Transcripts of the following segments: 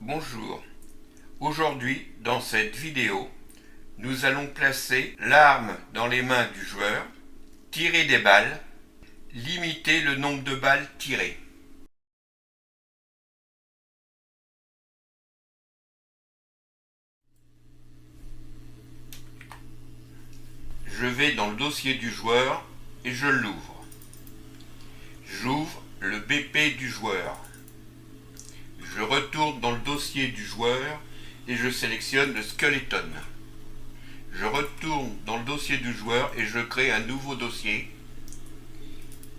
Bonjour, aujourd'hui dans cette vidéo, nous allons placer l'arme dans les mains du joueur, tirer des balles, limiter le nombre de balles tirées. Je vais dans le dossier du joueur et je l'ouvre. J'ouvre le BP du joueur. Je retourne dans le dossier du joueur et je sélectionne le skeleton. Je retourne dans le dossier du joueur et je crée un nouveau dossier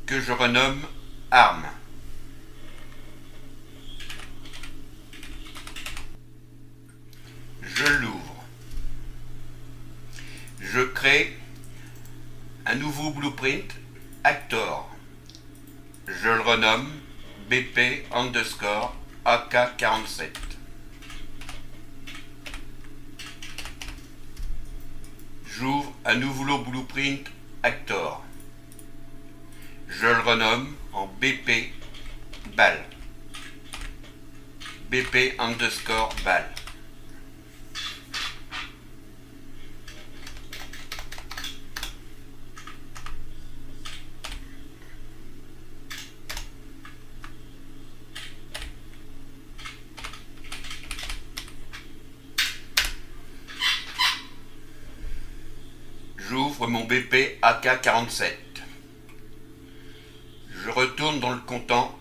que je renomme arme. Je l'ouvre. Je crée un nouveau blueprint Actor. Je le renomme BP underscore AK47. J'ouvre un nouveau blueprint Actor. Je le renomme en BP balle. BP underscore balle. J'ouvre mon BP AK47. Je retourne dans le comptant.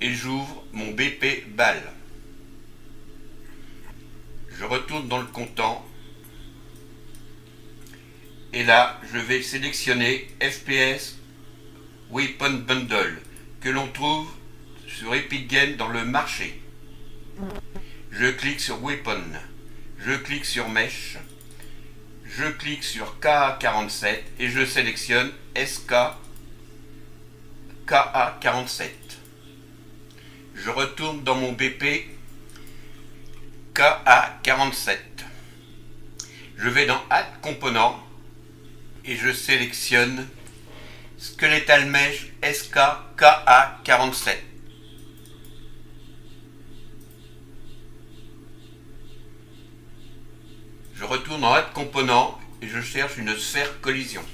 Et j'ouvre mon BP balle. Je retourne dans le comptant. Et là, je vais sélectionner FPS Weapon Bundle que l'on trouve sur Epic Games dans le marché. Je clique sur Weapon, je clique sur Mesh, je clique sur KA47 et je sélectionne SK KA47. Je retourne dans mon BP KA47. Je vais dans Add Component et je sélectionne Skeletal Mesh SK KA47. Je retourne en Add Component et je cherche une sphère collision.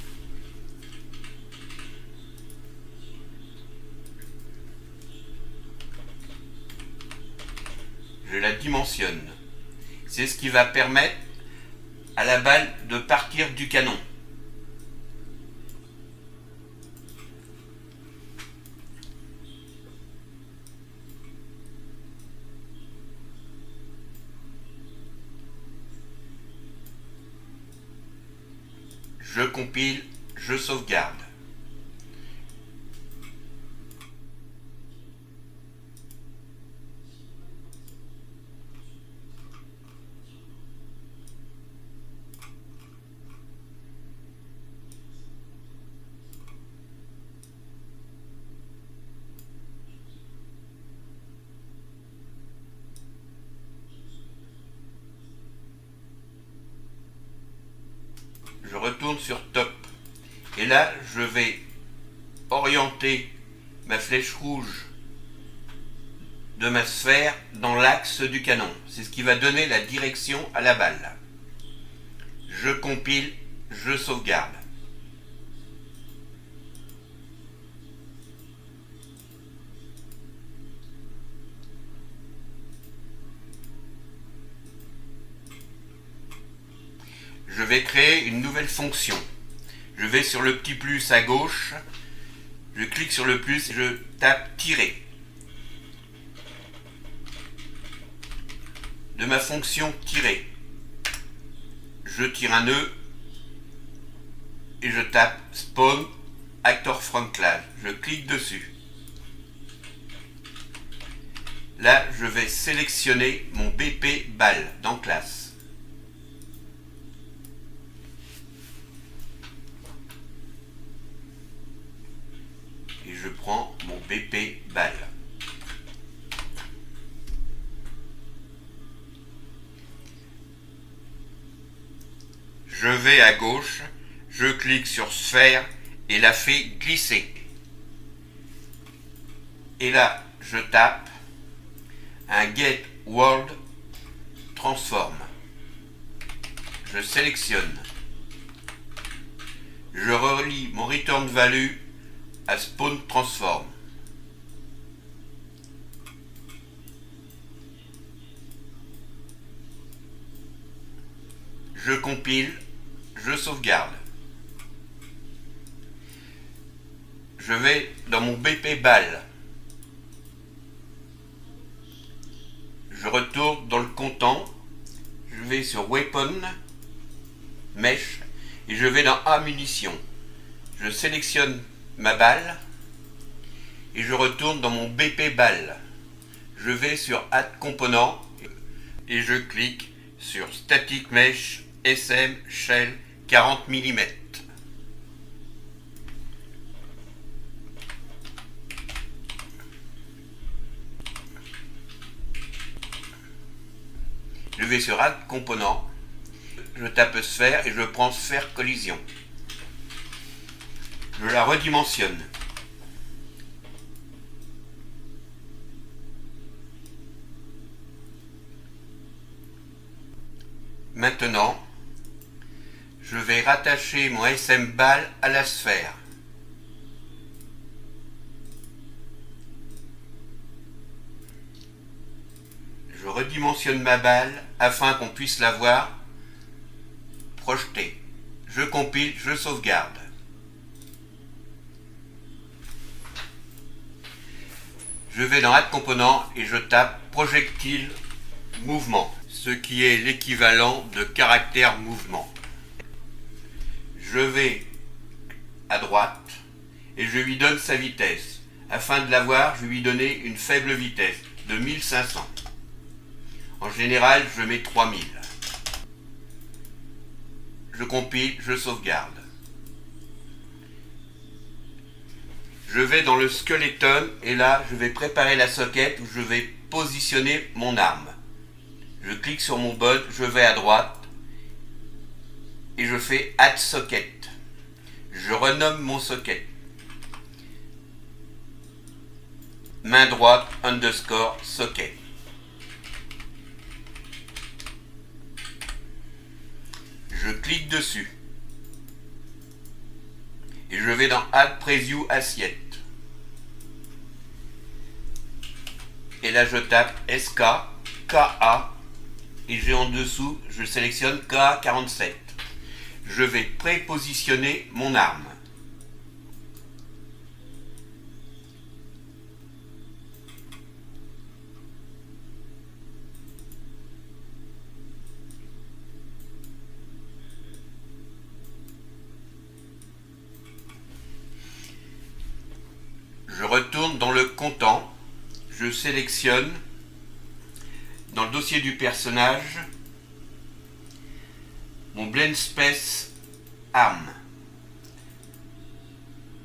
Je la dimensionne. C'est ce qui va permettre à la balle de partir du canon. Je compile, je sauvegarde. Je retourne sur Top. Et là, je vais orienter ma flèche rouge de ma sphère dans l'axe du canon. C'est ce qui va donner la direction à la balle. Je compile, je sauvegarde. Je vais créer une nouvelle fonction. Je vais sur le petit plus à gauche, je clique sur le plus et je tape tirer. De ma fonction tirer, je tire un nœud et je tape spawn actor from class. Je clique dessus. Là, je vais sélectionner mon BP balle dans classe. Et je prends mon BP balle. Je vais à gauche, je clique sur sphère et la fais glisser. Et là, je tape un Get World Transform. Je sélectionne. Je relie mon Return Value à Spawn Transform. Je compile, je sauvegarde. Je vais dans mon BP BAL. Je retourne dans le comptant. Je vais sur Weapon, Mesh, et je vais dans Ammunition. Je sélectionne ma balle et je retourne dans mon BP BAL. Je vais sur Add Component et je clique sur Static Mesh SM Shell 40 mm. Je vais sur Add Component, je tape sphère et je prends sphère collision. Je la redimensionne. Maintenant, je vais rattacher mon SM BAL à la sphère. Je redimensionne ma balle afin qu'on puisse la voir projetée. Je compile, je sauvegarde. Je vais dans Add Component et je tape Projectile Mouvement, ce qui est l'équivalent de caractère mouvement. Je vais à droite et je lui donne sa vitesse. Afin de la voir, je vais lui donner une faible vitesse de 1500. En général, je mets 3000. Je compile, je sauvegarde. Je vais dans le skeleton et là, je vais préparer la socket où je vais positionner mon arme. Je clique sur mon bot, je vais à droite et je fais Add Socket. Je renomme mon socket. Main droite _ socket. Je clique dessus. Et je vais dans Add Preview Assiette. Et là je tape SK, KA. Et j'ai en dessous, je sélectionne KA47. Je vais prépositionner mon arme. Je retourne dans le comptant, je sélectionne dans le dossier du personnage mon Blend Space Arm.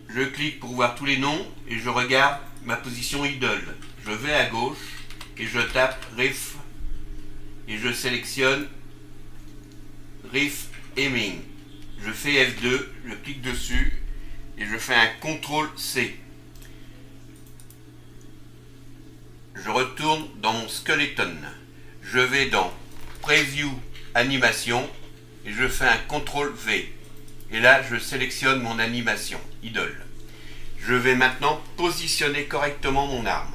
Je clique pour voir tous les noms et je regarde ma position idle. Je vais à gauche et je tape Rif et je sélectionne Rif Aiming. Je fais F2, je clique dessus et je fais un CTRL-C. Je retourne dans mon skeleton. Je vais dans Preview Animation et je fais un CTRL-V. Et là, je sélectionne mon animation, idle. Je vais maintenant positionner correctement mon arme.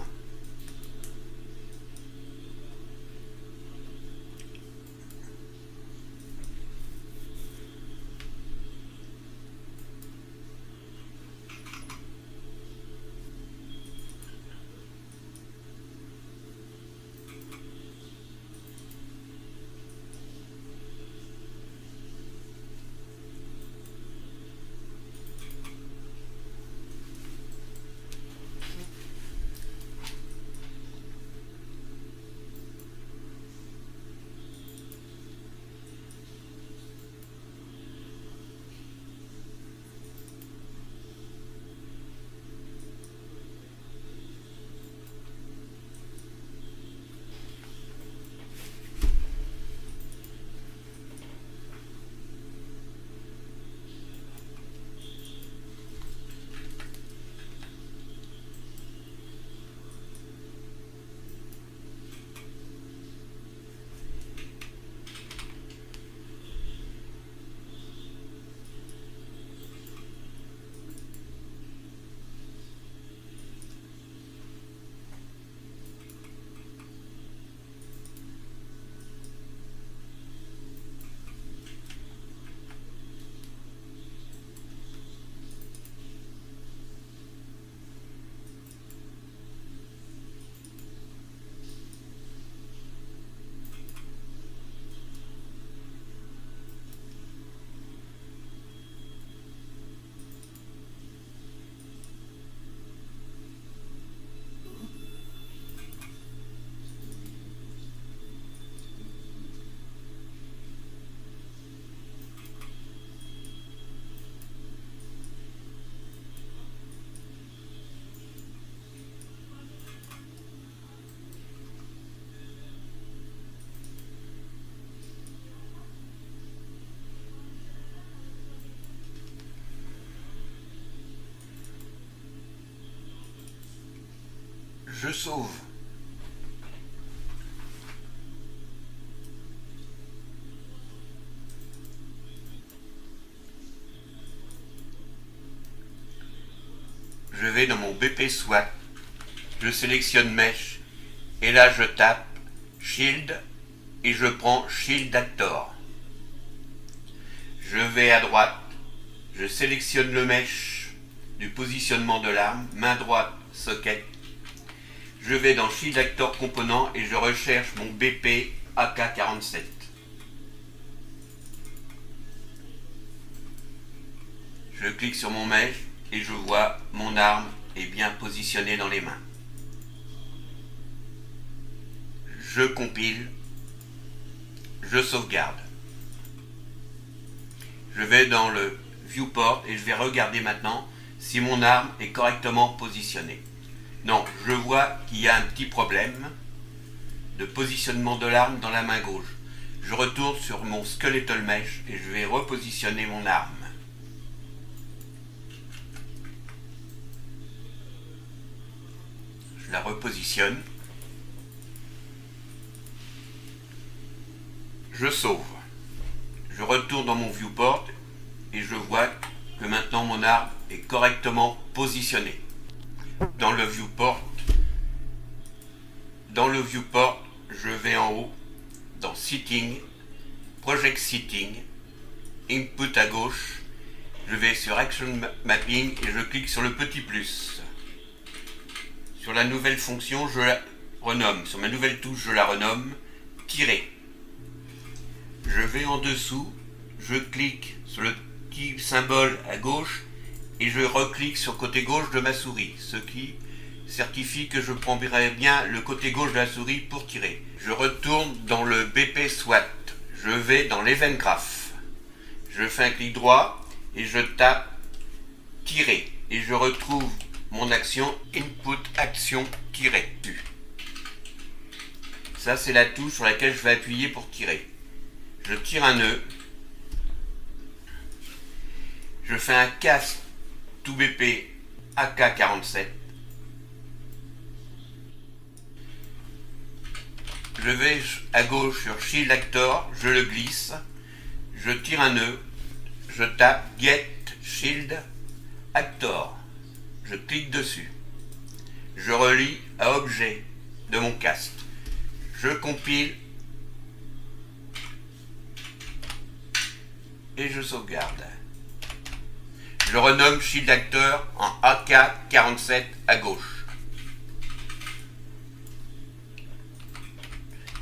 Je sauve. Je vais dans mon BP SWAT, je sélectionne Mesh, et là je tape Shield et je prends Shield Actor. Je vais à droite, je sélectionne le Mesh du positionnement de l'arme, main droite, socket. Je vais dans Shield Actor Component et je recherche mon BP AK-47. Je clique sur mon Mesh et je vois mon arme est bien positionnée dans les mains. Je compile, je sauvegarde. Je vais dans le viewport et je vais regarder maintenant si mon arme est correctement positionnée. Non, je vois qu'il y a un petit problème de positionnement de l'arme dans la main gauche. Je retourne sur mon Skeletal Mesh et je vais repositionner mon arme. Je la repositionne. Je sauve. Je retourne dans mon viewport et je vois que maintenant mon arme est correctement positionnée. Dans le viewport, je vais en haut dans Setting, Project Setting, Input à gauche. Je vais sur Action Mapping et je clique sur le petit plus. Sur la nouvelle fonction, je la renomme. Sur ma nouvelle touche, je la renomme tirer. Je vais en dessous, je clique sur le petit symbole à gauche et je reclique sur le côté gauche de ma souris, ce qui certifie que je prendrai bien le côté gauche de la souris pour tirer. Je retourne dans le BP SWAT. Je vais dans l'Event Graph. Je fais un clic droit et je tape tirer et je retrouve mon action Input Action tirer. Ça, c'est la touche sur laquelle je vais appuyer pour tirer. Je tire un nœud. Je fais un cast to BP AK-47. Je vais à gauche sur Shield Actor, je le glisse. Je tire un nœud. Je tape Get Shield Actor. Je clique dessus. Je relie à objet de mon cast. Je compile et je sauvegarde. Je renomme Shield Actor en AK-47 à gauche.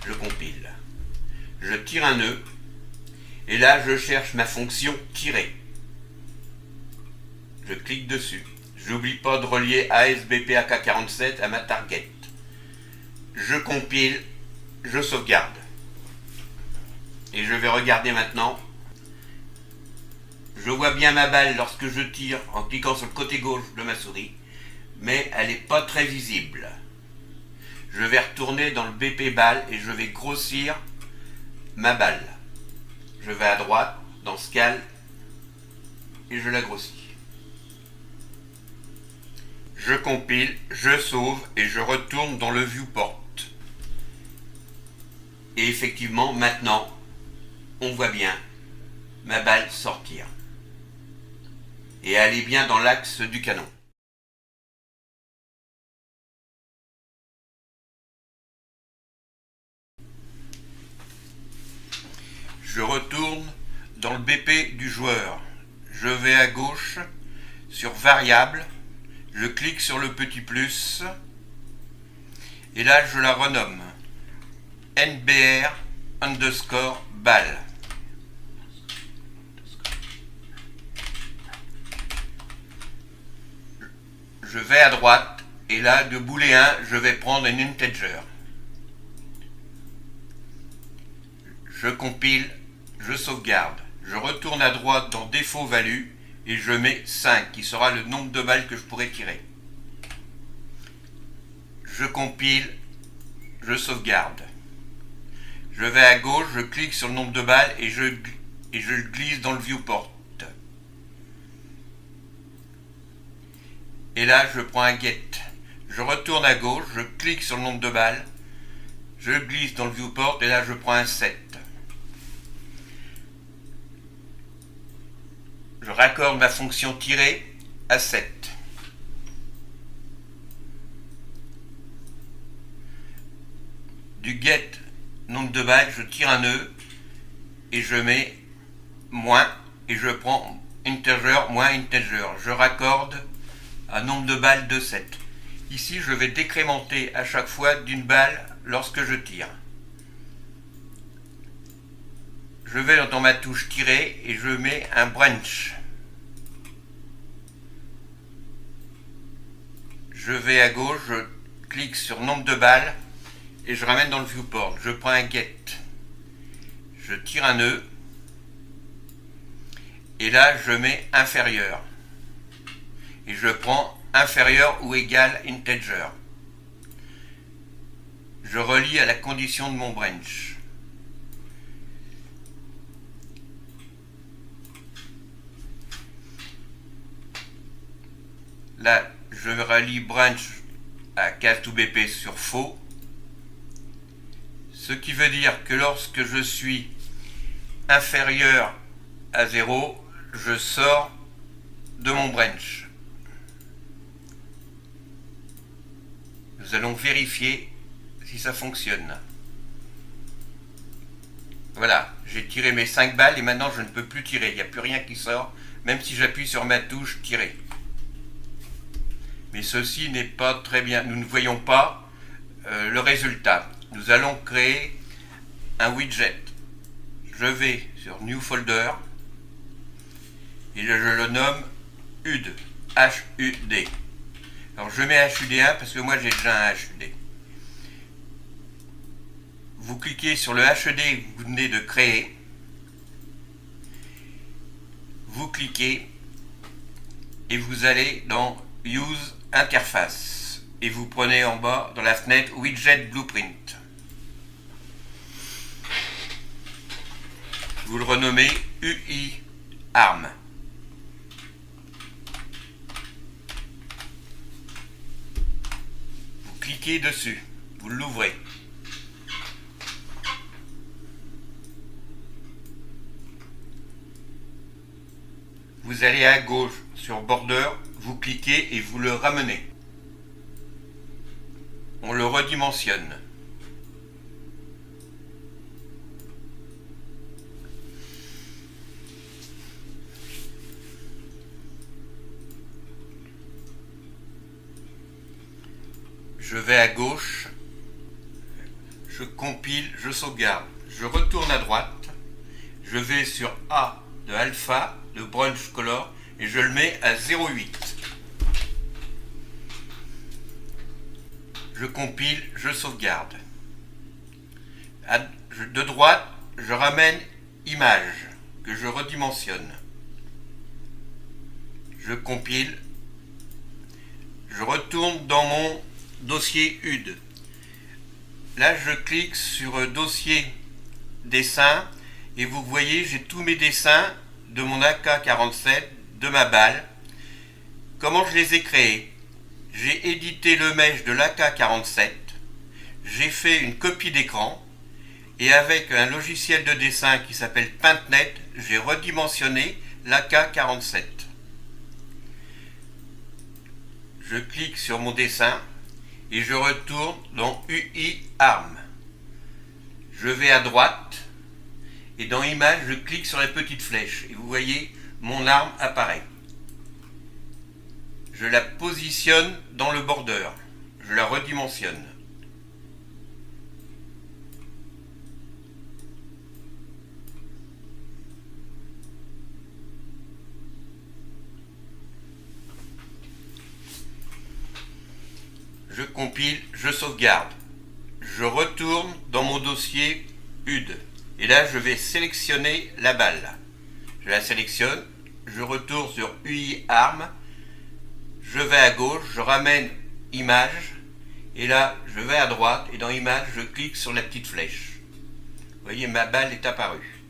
Je compile. Je tire un nœud et là je cherche ma fonction tirer. Je clique dessus. J'oublie pas de relier ASBP AK-47 à ma target. Je compile, je sauvegarde. Et je vais regarder maintenant. Je vois bien ma balle lorsque je tire en cliquant sur le côté gauche de ma souris, mais elle n'est pas très visible. Je vais retourner dans le BP balle et je vais grossir ma balle. Je vais à droite dans Scale et je la grossis. Je compile, je sauve et je retourne dans le viewport. Et effectivement, maintenant, on voit bien ma balle sortir. Et elle est bien dans l'axe du canon. Je retourne dans le BP du joueur. Je vais à gauche sur Variable. Je clique sur le petit plus. Et là, je la renomme. NBR underscore balle. Je vais à droite et là de booléen je vais prendre un integer. Je compile, je sauvegarde. Je retourne à droite dans défaut value et je mets 5 qui sera le nombre de balles que je pourrais tirer. Je compile, je sauvegarde. Je vais à gauche, je clique sur le nombre de balles et je le glisse dans le viewport. Et là, je prends un get. je retourne à gauche, je clique sur le nombre de balles, je glisse dans le viewport et là je prends un 7. Je raccorde ma fonction tirer à 7. Du get nombre de balles, je tire un nœud et je mets moins et je prends integer moins integer. Je raccorde à nombre de balles de 7. Ici, je vais décrémenter à chaque fois d'une balle lorsque je tire. Je vais dans ma touche tirer et je mets un branch. Je vais à gauche, je clique sur nombre de balles et je ramène dans le viewport. Je prends un get. Je tire un nœud et là je mets inférieur. Et je prends inférieur ou égal integer. Je relie à la condition de mon branch. Là, je relie branch à case to BP sur faux. Ce qui veut dire que lorsque je suis inférieur à 0, je sors de mon branch. Nous allons vérifier si ça fonctionne. Voilà, j'ai tiré mes 5 balles et maintenant je ne peux plus tirer. Il n'y a plus rien qui sort, même si j'appuie sur ma touche tirer. Mais ceci n'est pas très bien. Nous ne voyons pas le résultat. Nous allons créer un widget. Je vais sur New Folder et je le nomme HUD. HUD. Alors je mets HUD1 parce que moi j'ai déjà un HUD. Vous cliquez sur le HUD que vous venez de créer. Vous cliquez et vous allez dans Use Interface et vous prenez en bas dans la fenêtre Widget Blueprint. Vous le renommez UI ARM. Vous cliquez dessus, vous l'ouvrez. Vous allez à gauche sur Border, vous cliquez et vous le ramenez. On le redimensionne. Je vais à gauche, je compile, je sauvegarde. Je retourne à droite, je vais sur A de alpha, de branch color, et je le mets à 0,8. Je compile, je sauvegarde. De droite, je ramène image, que je redimensionne. Je compile, je retourne dans mon dossier HUD. Là, je clique sur dossier dessin et vous voyez, j'ai tous mes dessins de mon AK-47, de ma balle. Comment je les ai créés? J'ai édité le mesh de l'AK-47, j'ai fait une copie d'écran et avec un logiciel de dessin qui s'appelle PaintNet, j'ai redimensionné l'AK-47. Je clique sur mon dessin et je retourne dans UI ARM. Je vais à droite et dans Image, je clique sur les petites flèches et vous voyez, mon arme apparaît. Je la positionne dans le border. Je la redimensionne. Je compile, je sauvegarde. Je retourne dans mon dossier HUD. Et là, je vais sélectionner la balle. Je la sélectionne. Je retourne sur UI ARM. Je vais à gauche, je ramène image. Et là, je vais à droite. Et dans image, je clique sur la petite flèche. Vous voyez, ma balle est apparue.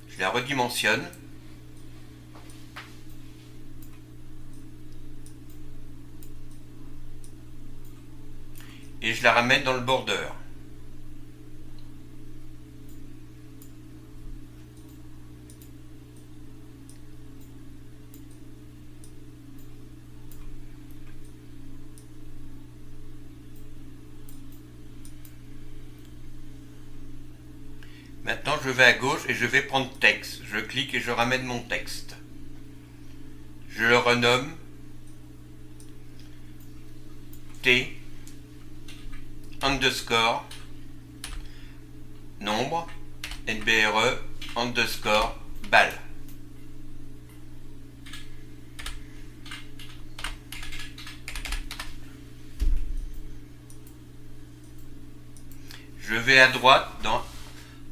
Je la redimensionne. et je la ramène dans le border. Maintenant, je vais à gauche et je vais prendre texte. Je clique et je ramène mon texte. Je le renomme T underscore nombre NBRE underscore balle. Je vais à droite dans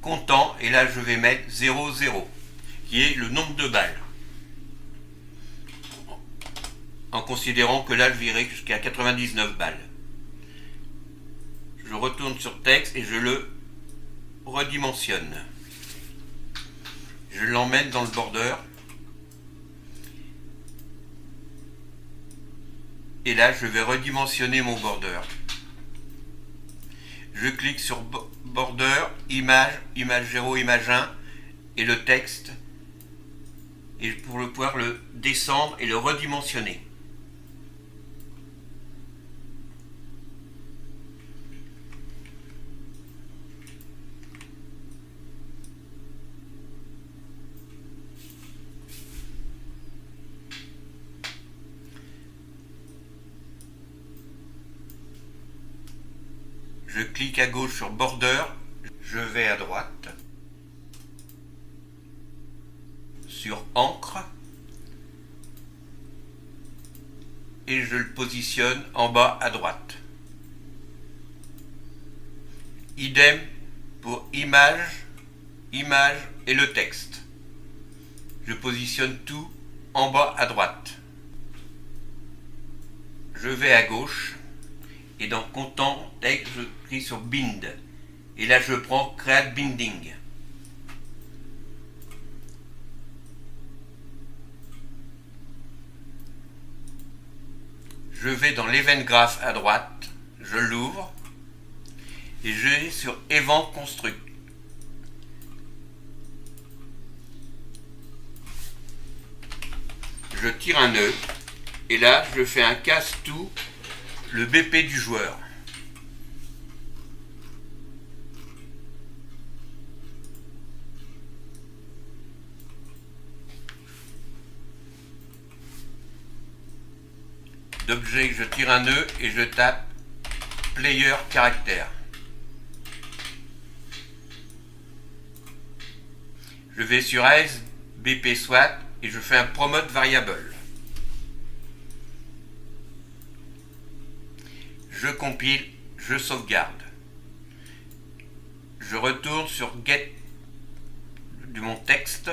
comptant et là je vais mettre 0, 0 qui est le nombre de balles. En considérant que là je virai jusqu'à 99 balles. Je retourne sur texte et je le redimensionne. Je l'emmène dans le border. Et là je vais redimensionner mon border. Je clique sur border, image, image 0, image 1 et le texte. Et pour pouvoir le descendre et le redimensionner. Je clique à gauche sur border, je vais à droite, sur encre, et je le positionne en bas à droite. Idem pour image, image et le texte. Je positionne tout en bas à droite. Je vais à gauche. Et dans Content, texte, je clique sur Bind. Et là, je prends Create Binding. Je vais dans l'Event Graph à droite, je l'ouvre, et je vais sur Event Construct. Je tire un nœud, et là, je fais un casse tout. Le BP du joueur. D'objet, je tire un nœud et je tape Player Caractère. Je vais sur AS BP SWAT et je fais un Promote Variable. Je compile, je sauvegarde. Je retourne sur Get de mon texte.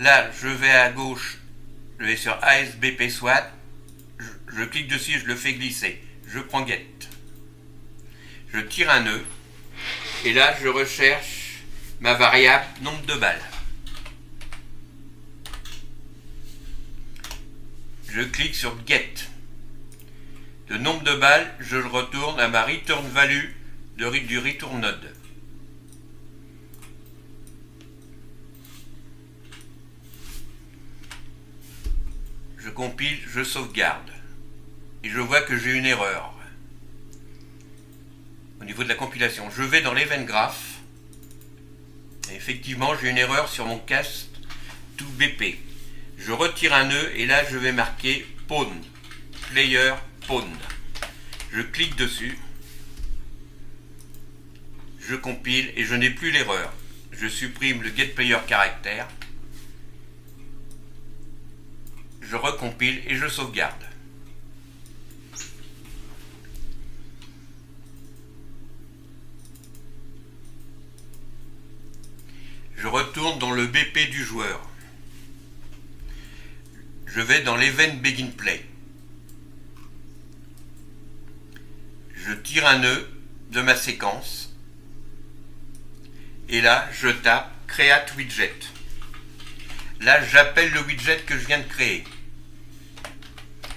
Là, je vais à gauche, je vais sur ASBP SWAT. Je clique dessus, je le fais glisser. Je prends Get. Je tire un nœud. Et là, je recherche ma variable nombre de balles. Je clique sur Get. Le nombre de balles, je le retourne à ma return value du return node. Je compile, je sauvegarde. Et je vois que j'ai une erreur. Au niveau de la compilation, je vais dans l'Event Graph. Et effectivement, j'ai une erreur sur mon cast to BP. Je retire un nœud et là, je vais marquer Pawn. Player Pawn. Je clique dessus. Je compile et je n'ai plus l'erreur. Je supprime le getPlayer caractère. Je recompile et je sauvegarde. Je retourne dans le BP du joueur. Je vais dans l'Event Begin Play. Je tire un nœud de ma séquence. Et là, je tape Create Widget. Là, j'appelle le widget que je viens de créer.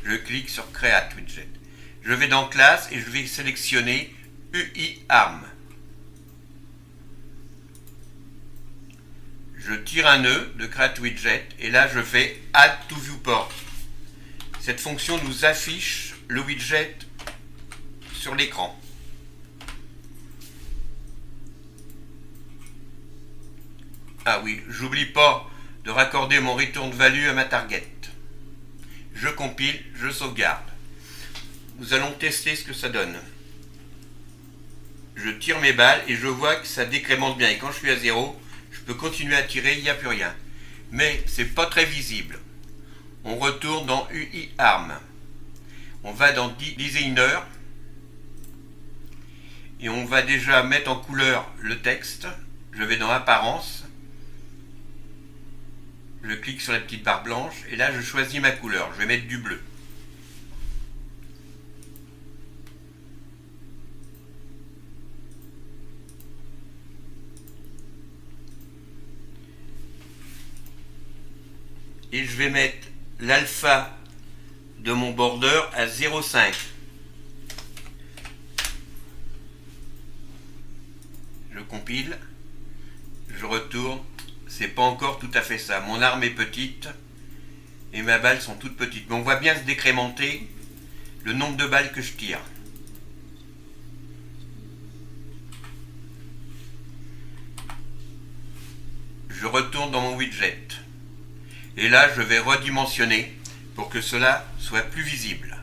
Je clique sur Create Widget. Je vais dans classe et je vais sélectionner UI ARM. Je tire un nœud de Create Widget et là je fais Add to Viewport. Cette fonction nous affiche le widget sur l'écran. Ah oui, j'oublie pas de raccorder mon return value à ma target. Je compile, je sauvegarde. Nous allons tester ce que ça donne. Je tire mes balles et je vois que ça décrémente bien. Et quand je suis à 0, je peux continuer à tirer, il n'y a plus rien. Mais c'est pas très visible. On retourne dans UI ARM. On va dans Designer. Et on va déjà mettre en couleur le texte. Je vais dans Apparence. Je clique sur la petite barre blanche. Et là, je choisis ma couleur. Je vais mettre du bleu. Et je vais mettre l'alpha de mon border à 0,5. Je compile, je retourne, c'est pas encore tout à fait ça. Mon arme est petite et mes balles sont toutes petites. Mais on voit bien se décrémenter le nombre de balles que je tire. Je retourne dans mon widget. Et là, je vais redimensionner pour que cela soit plus visible.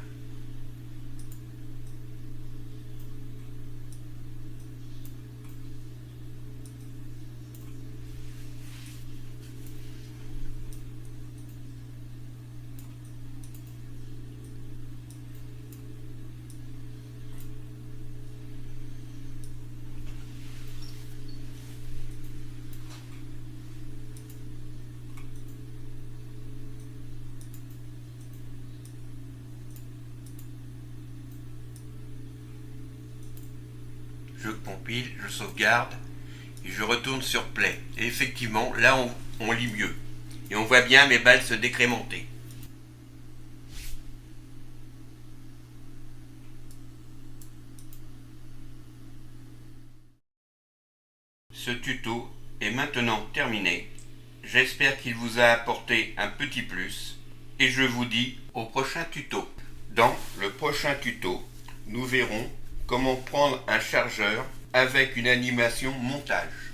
Je compile, je sauvegarde et je retourne sur Play. Et effectivement, là on lit mieux. Et on voit bien mes balles se décrémenter. Ce tuto est maintenant terminé. J'espère qu'il vous a apporté un petit plus et je vous dis au prochain tuto. Dans le prochain tuto, nous verrons comment prendre un chargeur avec une animation montage.